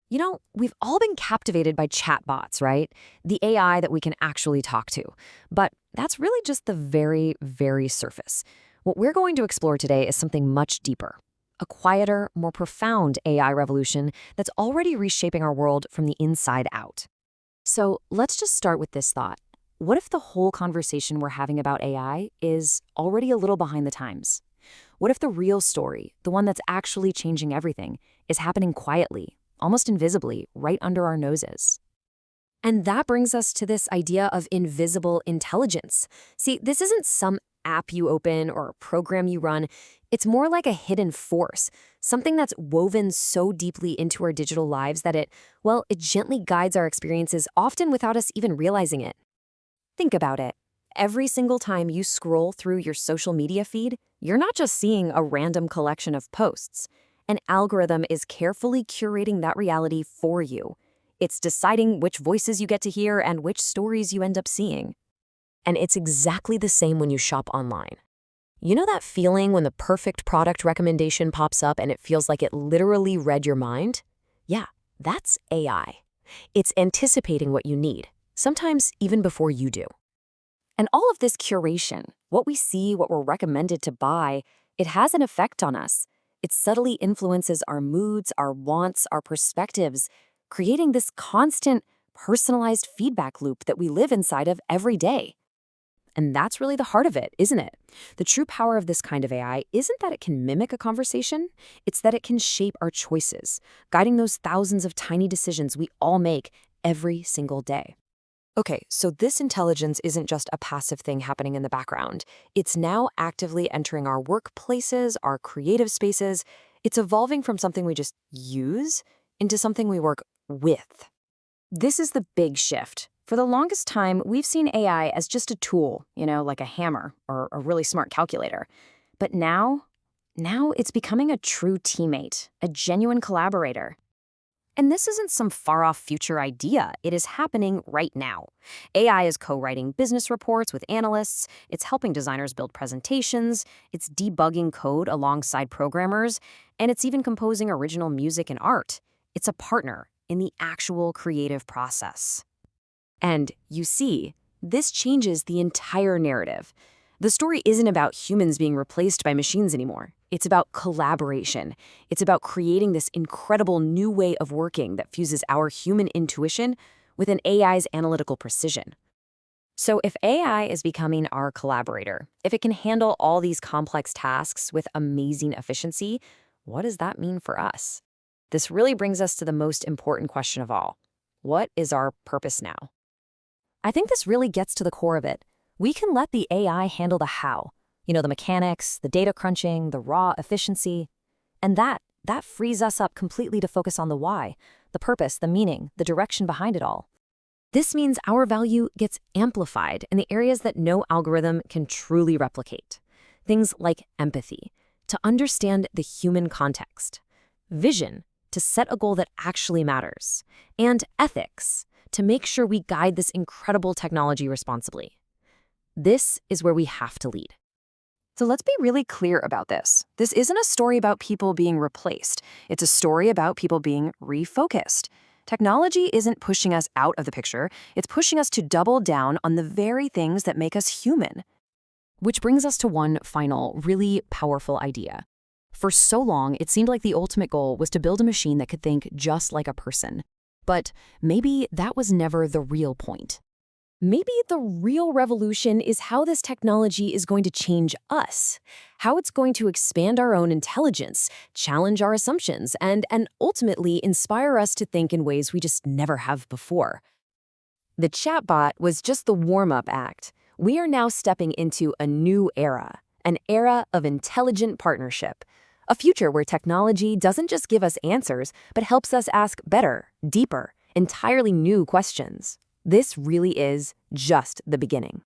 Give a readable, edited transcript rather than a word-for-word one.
We've all been captivated by chatbots, right? The AI that we can actually talk to. But that's really just the very, very surface. What we're going to explore today is something much deeper. A quieter, more profound AI revolution that's already reshaping our world from the inside out. So let's just start with this thought. What if the whole conversation we're having about AI is already a little behind the times? What if the real story, the one that's actually changing everything, is happening quietly, almost invisibly, right under our noses? And that brings us to this idea of invisible intelligence. See, this isn't some app you open or a program you run. It's more like a hidden force, something that's woven so deeply into our digital lives that it gently guides our experiences, often without us even realizing it. Think about it. Every single time you scroll through your social media feed, you're not just seeing a random collection of posts. An algorithm is carefully curating that reality for you. It's deciding which voices you get to hear and which stories you end up seeing. And it's exactly the same when you shop online. You know that feeling when the perfect product recommendation pops up and it feels like it literally read your mind? Yeah, that's AI. It's anticipating what you need, sometimes even before you do. And all of this curation, what we see, what we're recommended to buy, it has an effect on us. It subtly influences our moods, our wants, our perspectives, creating this constant, personalized feedback loop that we live inside of every day. And that's really the heart of it, isn't it? The true power of this kind of AI isn't that it can mimic a conversation, it's that it can shape our choices, guiding those thousands of tiny decisions we all make every single day. Okay, so this intelligence isn't just a passive thing happening in the background. It's now actively entering our workplaces, our creative spaces. It's evolving from something we just use into something we work with. This is the big shift. For the longest time, we've seen AI as just a tool, like a hammer or a really smart calculator. But now it's becoming a true teammate, a genuine collaborator. And this isn't some far-off future idea. It is happening right now. AI is co-writing business reports with analysts, it's helping designers build presentations, it's debugging code alongside programmers, and it's even composing original music and art. It's a partner in the actual creative process. And you see, this changes the entire narrative. The story isn't about humans being replaced by machines anymore. It's about collaboration. It's about creating this incredible new way of working that fuses our human intuition with an AI's analytical precision. So if AI is becoming our collaborator, if it can handle all these complex tasks with amazing efficiency, what does that mean for us? This really brings us to the most important question of all. What is our purpose now? I think this really gets to the core of it. We can let the AI handle the how, the mechanics, the data crunching, the raw efficiency. And that frees us up completely to focus on the why, the purpose, the meaning, the direction behind it all. This means our value gets amplified in the areas that no algorithm can truly replicate. Things like empathy, to understand the human context, vision, to set a goal that actually matters, and ethics, to make sure we guide this incredible technology responsibly. This is where we have to lead. So let's be really clear about this. This isn't a story about people being replaced. It's a story about people being refocused. Technology isn't pushing us out of the picture. It's pushing us to double down on the very things that make us human. Which brings us to one final, really powerful idea. For so long, it seemed like the ultimate goal was to build a machine that could think just like a person. But maybe that was never the real point. Maybe the real revolution is how this technology is going to change us, how it's going to expand our own intelligence, challenge our assumptions, and ultimately inspire us to think in ways we just never have before. The chatbot was just the warm-up act. We are now stepping into a new era, an era of intelligent partnership, a future where technology doesn't just give us answers, but helps us ask better, deeper, entirely new questions. This really is just the beginning.